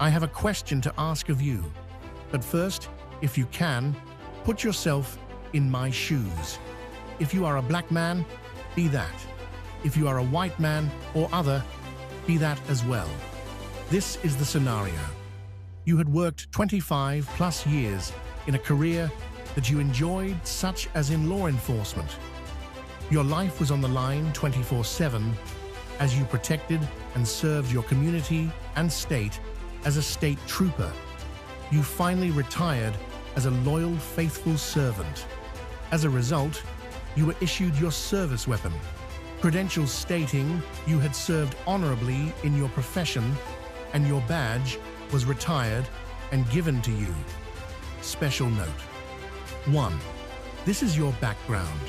I have a question to ask of you. But first, if you can, put yourself in my shoes. If you are a black man, be that. If you are a white man or other, be that as well. This is the scenario. You had worked 25 plus years in a career that you enjoyed, such as in law enforcement. Your life was on the line 24/7 as you protected and served your community and state as a state trooper. You finally retired as a loyal, faithful servant. As a result, you were issued your service weapon, credentials stating you had served honorably in your profession, and your badge was retired and given to you. Special note. 1. This is your background.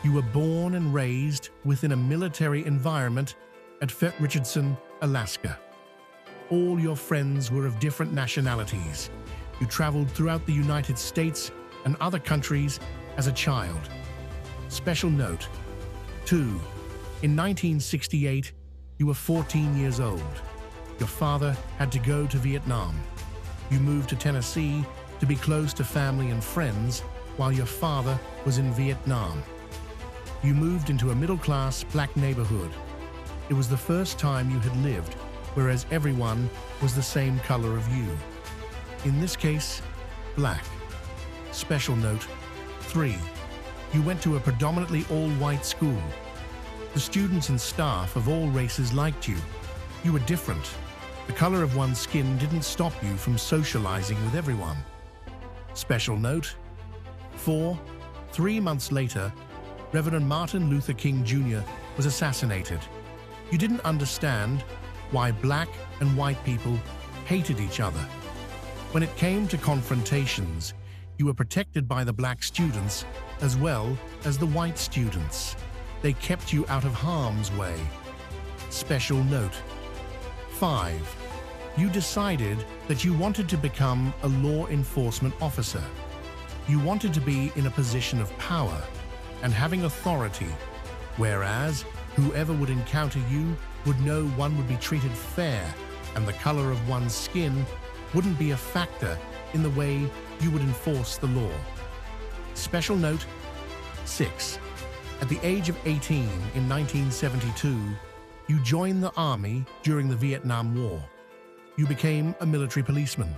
You were born and raised within a military environment at Fort Richardson, Alaska. All your friends were of different nationalities. You traveled throughout the United States and other countries as a child. Special note. 2. In 1968, you were 14 years old. Your father had to go to Vietnam. You moved to Tennessee to be close to family and friends while your father was in Vietnam. You moved into a middle-class black neighborhood. It was the first time you had lived, whereas everyone was the same color of you. In this case, black. Special note. 3. You went to a predominantly all-white school. The students and staff of all races liked you. You were different. The color of one's skin didn't stop you from socializing with everyone. Special note. 4. 3 months later, Reverend Martin Luther King Jr. was assassinated. You didn't understand why black and white people hated each other. When it came to confrontations, you were protected by the black students as well as the white students. They kept you out of harm's way. Special note. 5. You decided that you wanted to become a law enforcement officer. You wanted to be in a position of power and having authority, whereas whoever would encounter you would know one would be treated fair and the color of one's skin wouldn't be a factor in the way you would enforce the law. Special note. 6. At the age of 18 in 1972, you joined the Army during the Vietnam War. You became a military policeman.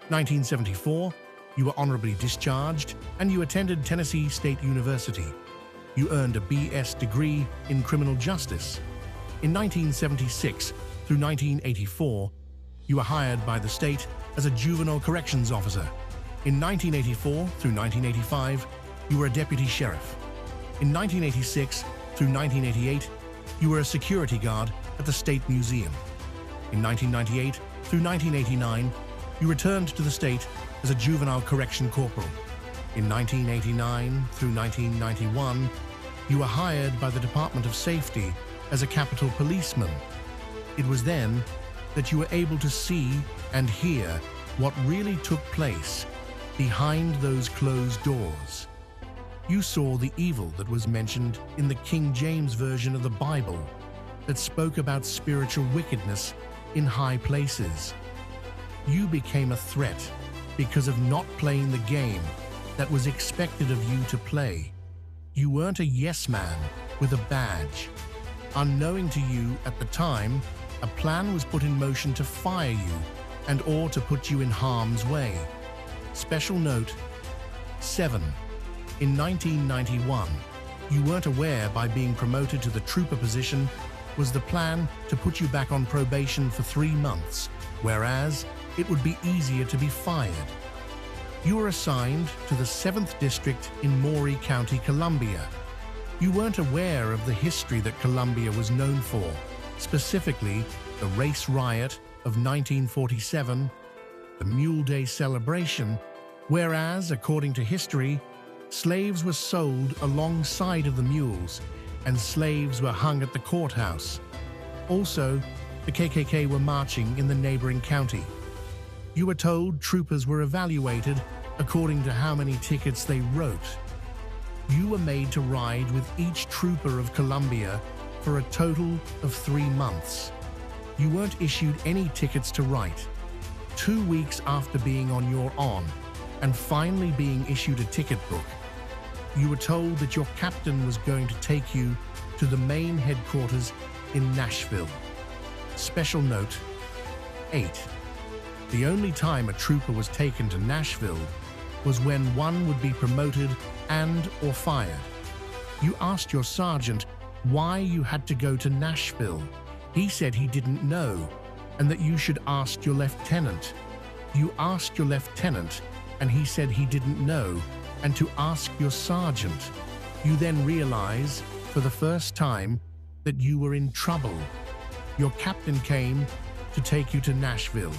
1974, you were honorably discharged and you attended Tennessee State University. You earned a BS degree in criminal justice. In 1976 through 1984, you were hired by the state as a juvenile corrections officer. In 1984 through 1985, you were a deputy sheriff. In 1986 through 1988, you were a security guard at the State Museum. In 1998 through 1989, you returned to the state as a juvenile correction corporal. In 1989 through 1991, you were hired by the Department of Safety as a Capitol policeman. It was then that you were able to see and hear what really took place behind those closed doors. You saw the evil that was mentioned in the King James Version of the Bible that spoke about spiritual wickedness in high places. You became a threat because of not playing the game that was expected of you to play. You weren't a yes man with a badge. Unknowing to you at the time, a plan was put in motion to fire you and or to put you in harm's way. Special note. 7. In 1991, you weren't aware by being promoted to the trooper position was the plan to put you back on probation for 3 months, whereas it would be easier to be fired. You were assigned to the 7th District in Maury County, Columbia. You weren't aware of the history that Columbia was known for, specifically the race riot of 1947, the Mule Day celebration, whereas, according to history, slaves were sold alongside of the mules, and slaves were hung at the courthouse. Also, the KKK were marching in the neighboring county. You were told troopers were evaluated according to how many tickets they wrote. You were made to ride with each trooper of Columbia for a total of 3 months. You weren't issued any tickets to write. 2 weeks after being on your own and finally being issued a ticket book, you were told that your captain was going to take you to the main headquarters in Nashville. Special note 8. The only time a trooper was taken to Nashville was when one would be promoted and/or fired. You asked your sergeant why you had to go to Nashville. He said he didn't know and that you should ask your lieutenant. You asked your lieutenant and he said he didn't know and to ask your sergeant. You then realize for the first time that you were in trouble. Your captain came to take you to Nashville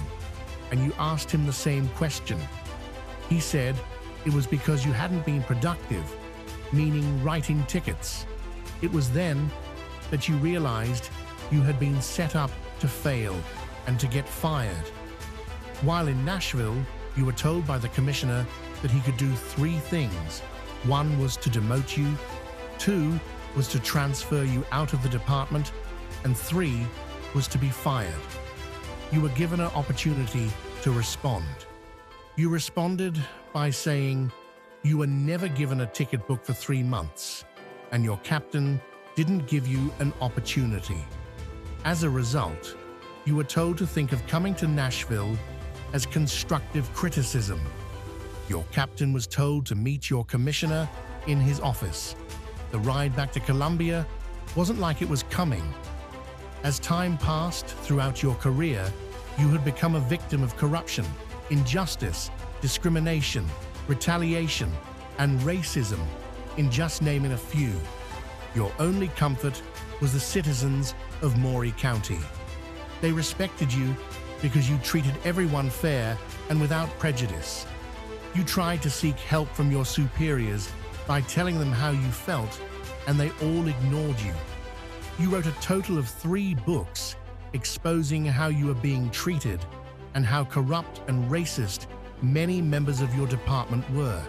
and you asked him the same question. He said it was because you hadn't been productive, meaning writing tickets. It was then that you realized you had been set up to fail and to get fired. While in Nashville, you were told by the commissioner that he could do 3 things. 1 was to demote you, 2 was to transfer you out of the department, and 3 was to be fired. You were given an opportunity to respond. You responded by saying you were never given a ticket book for 3 months, and your captain didn't give you an opportunity. As a result, you were told to think of coming to Nashville as constructive criticism. Your captain was told to meet your commissioner in his office. The ride back to Columbia wasn't like it was coming. As time passed throughout your career, you had become a victim of corruption, injustice, discrimination, retaliation, and racism, in just naming a few. Your only comfort was the citizens of Maury County. They respected you because you treated everyone fair and without prejudice. You tried to seek help from your superiors by telling them how you felt, and they all ignored you. You wrote a total of 3 books exposing how you were being treated and how corrupt and racist many members of your department were.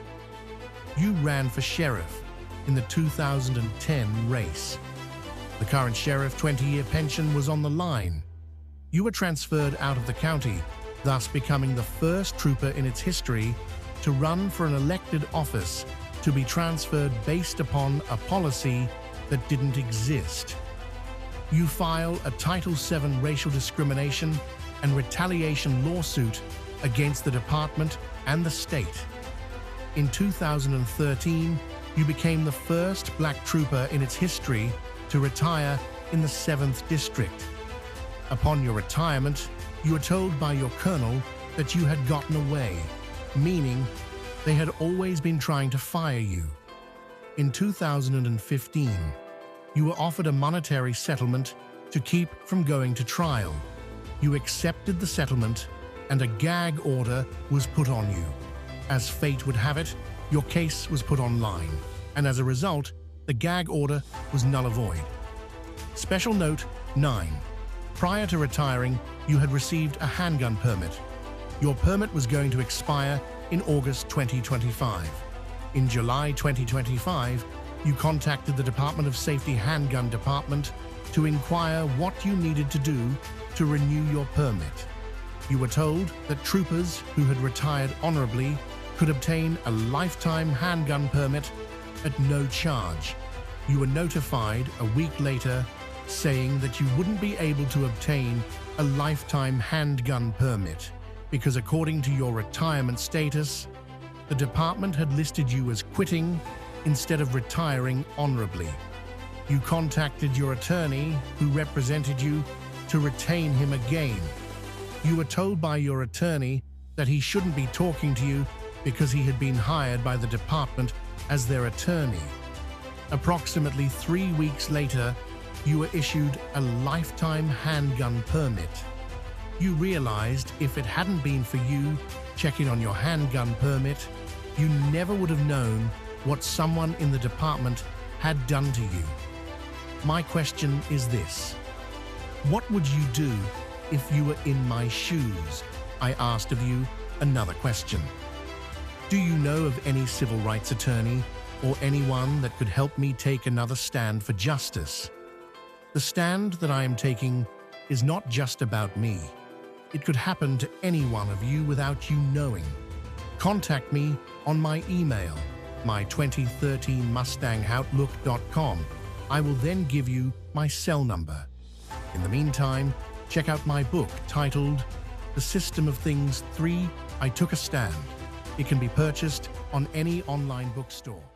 You ran for sheriff in the 2010 race. The current sheriff 20-year pension was on the line. You were transferred out of the county, thus becoming the first trooper in its history to run for an elected office to be transferred based upon a policy that didn't exist. You file a Title VII racial discrimination and retaliation lawsuit against the department and the state. In 2013, you became the first black trooper in its history to retire in the 7th District. Upon your retirement, you were told by your colonel that you had gotten away, meaning they had always been trying to fire you. In 2015, you were offered a monetary settlement to keep from going to trial. You accepted the settlement and a gag order was put on you. As fate would have it, your case was put online, and as a result, the gag order was null and void. Special note 9. Prior to retiring, you had received a handgun permit. Your permit was going to expire in August 2025. In July 2025, you contacted the Department of Safety Handgun Department to inquire what you needed to do to renew your permit. You were told that troopers who had retired honorably could obtain a lifetime handgun permit at no charge. You were notified a week later saying that you wouldn't be able to obtain a lifetime handgun permit because according to your retirement status, the department had listed you as quitting instead of retiring honorably. You contacted your attorney who represented you to retain him again. You were told by your attorney that he shouldn't be talking to you because he had been hired by the department as their attorney. Approximately 3 weeks later, you were issued a lifetime handgun permit. You realized if it hadn't been for you checking on your handgun permit, you never would have known what someone in the department had done to you. My question is this: what would you do if you were in my shoes? I asked of you another question. Do you know of any civil rights attorney or anyone that could help me take another stand for justice? The stand that I am taking is not just about me. It could happen to any one of you without you knowing. Contact me on my email, my 2013 mustangoutlook.com. I will then give you my cell number. In the meantime, check out my book titled The System of Things 3, I Took a Stand. It can be purchased on any online bookstore.